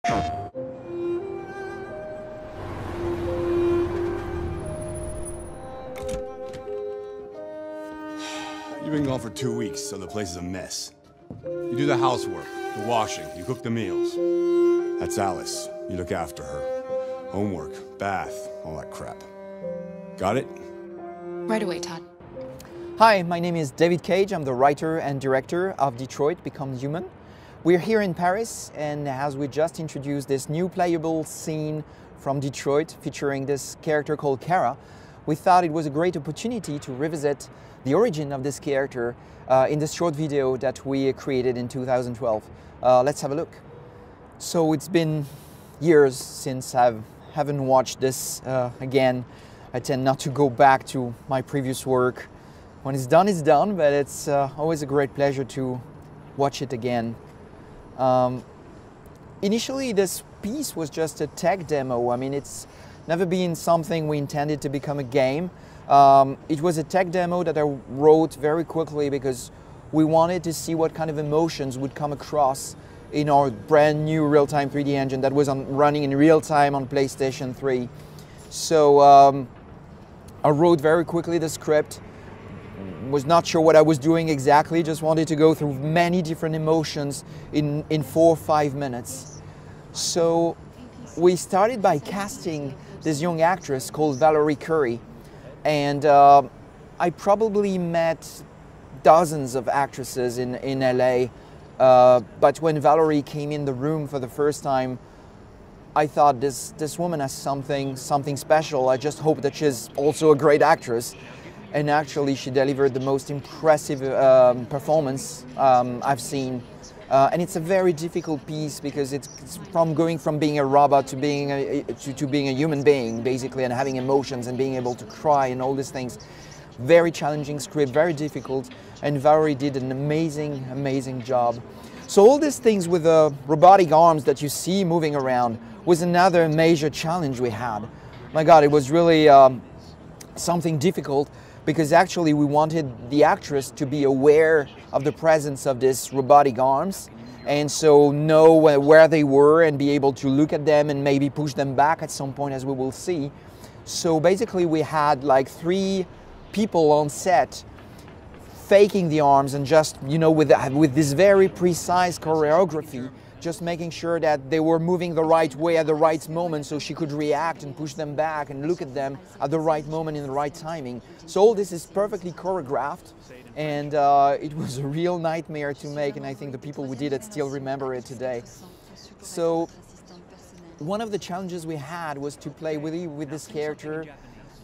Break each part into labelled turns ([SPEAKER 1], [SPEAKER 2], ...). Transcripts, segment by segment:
[SPEAKER 1] You've been gone for 2 weeks, so the place is a mess. You do the housework, the washing, you cook the meals. That's Alice. You look after her. Homework, bath, all that crap. Got it?
[SPEAKER 2] Right away, Todd.
[SPEAKER 3] Hi, my name is David Cage. I'm the writer and director of Detroit Become Human. We're here in Paris, and as we just introduced this new playable scene from Detroit featuring this character called Kara, we thought it was a great opportunity to revisit the origin of this character in this short video that we created in 2012. Let's have a look. So it's been years since I haven't watched this again. I tend not to go back to my previous work. When it's done, but it's always a great pleasure to watch it again. Initially, this piece was just a tech demo. I mean, it's never been something we intended to become a game. It was a tech demo that I wrote very quickly because we wanted to see what kind of emotions would come across in our brand new real-time 3D engine that was running in real time on PlayStation 3. So I wrote very quickly the script, was not sure what I was doing exactly, just wanted to go through many different emotions in 4 or 5 minutes. So we started by casting this young actress called Valerie Curry, and I probably met dozens of actresses in LA, but when Valerie came in the room for the first time, I thought this woman has something special. I just hope that she's also a great actress. And actually she delivered the most impressive performance I've seen. And it's a very difficult piece because it's going from being a robot to being a human being, basically, and having emotions and being able to cry and all these things. Very challenging script, very difficult, and Valerie did an amazing job. So all these things with the robotic arms that you see moving around was another major challenge we had. My God, it was really something difficult, because actually we wanted the actress to be aware of the presence of these robotic arms, and so know where they were and be able to look at them and maybe push them back at some point, as we will see. So basically we had like 3 people on set faking the arms and just, you know, with this very precise choreography, just making sure that they were moving the right way at the right moment so she could react and push them back and look at them at the right moment in the right timing. So all this is perfectly choreographed, and it was a real nightmare to make, and I think the people who did it still remember it today. So one of the challenges we had was to play with this character,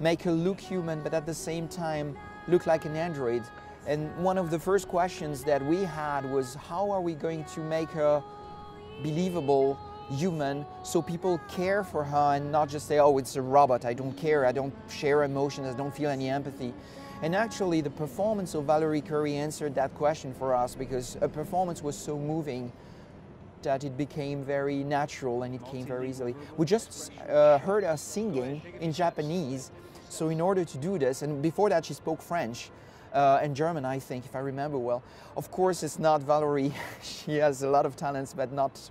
[SPEAKER 3] make her look human, but at the same time look like an android. And one of the first questions that we had was, how are we going to make her believable, human, so people care for her and not just say, oh, it's a robot, I don't care, I don't share emotions, I don't feel any empathy. And actually the performance of Valerie Curry answered that question for us, because her performance was so moving that it became very natural and it came very easily. We just heard her singing in Japanese, so in order to do this, and before that she spoke French, and German, I think, if I remember well. Of course, it's not Valerie. She has a lot of talents, but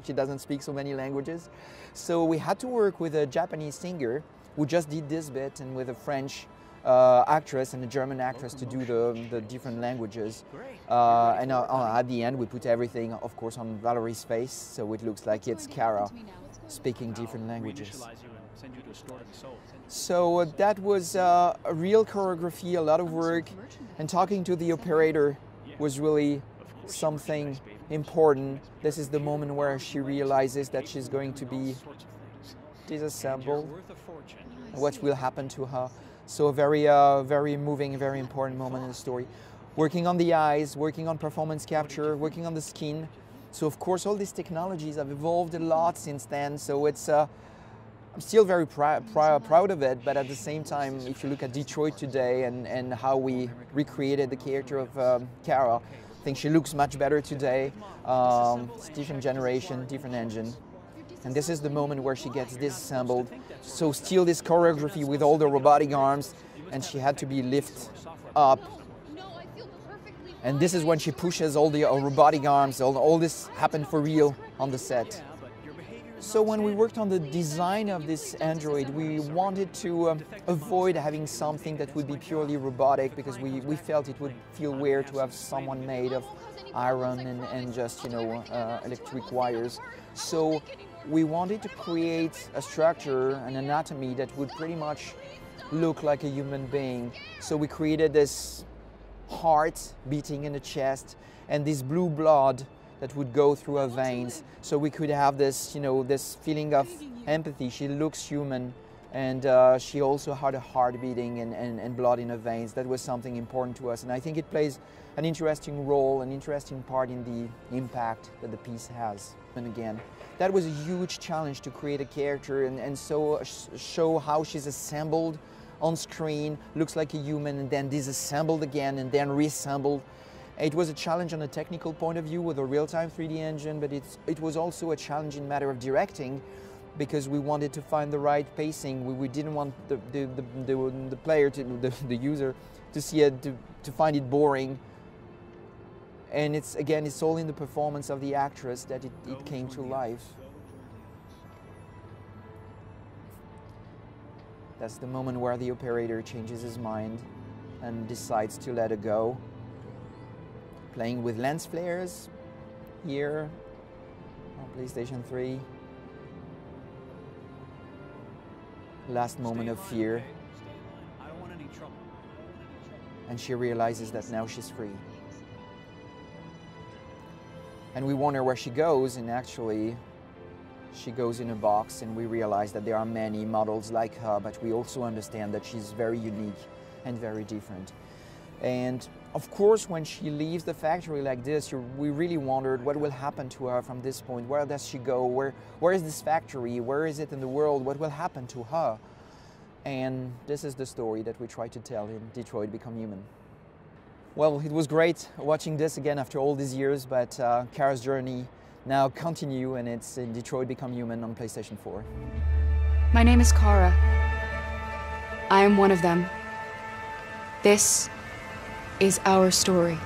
[SPEAKER 3] she doesn't speak so many languages. So we had to work with a Japanese singer who just did this bit, and with a French actress and a German actress to do the different languages. And at the end, we put everything, of course, on Valerie's face, so it looks like it's Kara speaking different languages. So that was a real choreography, a lot of work, and talking to the operator was really something important. This is the moment where she realizes that she's going to be disassembled, what will happen to her. So a very moving, very important moment in the story. Working on the eyes, working on performance capture, working on the skin. So of course all these technologies have evolved a lot since then, so it's I'm still very proud of it, but at the same time, if you look at Detroit today and how we recreated the character of Kara, I think she looks much better today. It's different generation, different engine. And this is the moment where she gets disassembled. So still this choreography with all the robotic arms, and she had to be lifted up. And this is when she pushes all the robotic arms. All this happened for real on the set. So when we worked on the design of this android, we wanted to avoid having something that would be purely robotic, because we felt it would feel weird to have someone made of iron and just, you know, electric wires. So we wanted to create a structure, an anatomy that would pretty much look like a human being. So we created this heart beating in the chest and this blue blood that would go through her veins, so we could have this, you know, this feeling of empathy. She looks human, and she also had a heart beating and blood in her veins. That was something important to us, and I think it plays an interesting role, an interesting part in the impact that the piece has. And again, that was a huge challenge to create a character and so show how she's assembled on screen, looks like a human, and then disassembled again and then reassembled. It was a challenge on a technical point of view with a real-time 3D engine, but it was also a challenge in matter of directing, because we wanted to find the right pacing. We didn't want the player, the user, to see it, to find it boring. And it's all in the performance of the actress that it came to life. That's the moment where the operator changes his mind and decides to let her go. Playing with lens flares here on PlayStation 3. Last moment of fear. And she realizes that now she's free. And we wonder where she goes, and actually she goes in a box, and we realize that there are many models like her, but we also understand that she's very unique and very different. And of course, when she leaves the factory like this, we really wondered what will happen to her from this point. Where does she go? Where is this factory? Where is it in the world? What will happen to her? And this is the story that we try to tell in Detroit Become Human. Well, it was great watching this again after all these years, but Kara's journey now continue, and it's in Detroit Become Human on PlayStation 4.
[SPEAKER 2] My name is Kara. I am one of them. This is our story.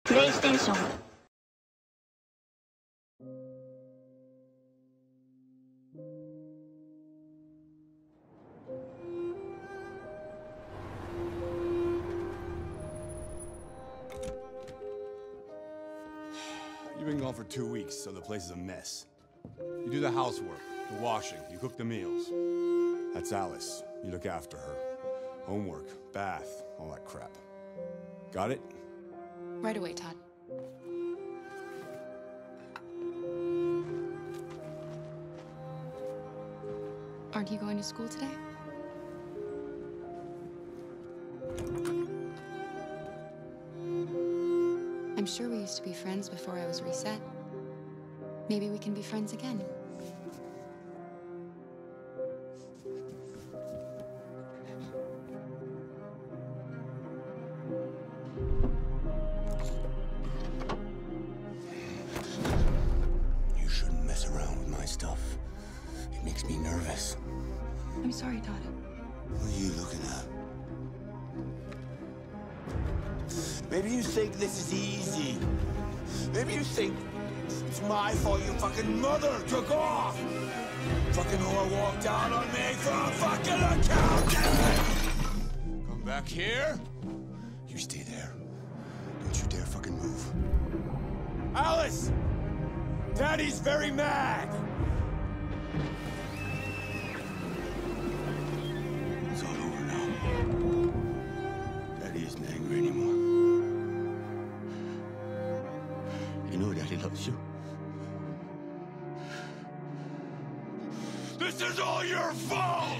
[SPEAKER 4] PlayStation.
[SPEAKER 1] You've been gone for 2 weeks, so the place is a mess. You do the housework, the washing, you cook the meals. That's Alice. You look after her. Homework, bath, all that crap. Got it?
[SPEAKER 2] Right away, Todd. Aren't you going to school today? I'm sure we used to be friends before I was reset. Maybe we can be friends again.
[SPEAKER 1] You shouldn't mess around with my stuff. It makes me nervous.
[SPEAKER 2] I'm sorry, Todd.
[SPEAKER 1] What are you looking at? Maybe you think this is easy. Maybe you think it's my fault your fucking mother took off. Fucking whore walked out on me for a fucking accountant. Come back here. You stay there. Don't you dare fucking move. Alice! Daddy's very mad. It's all over now. Daddy isn't angry anymore. You know Daddy loves you. This is all your fault!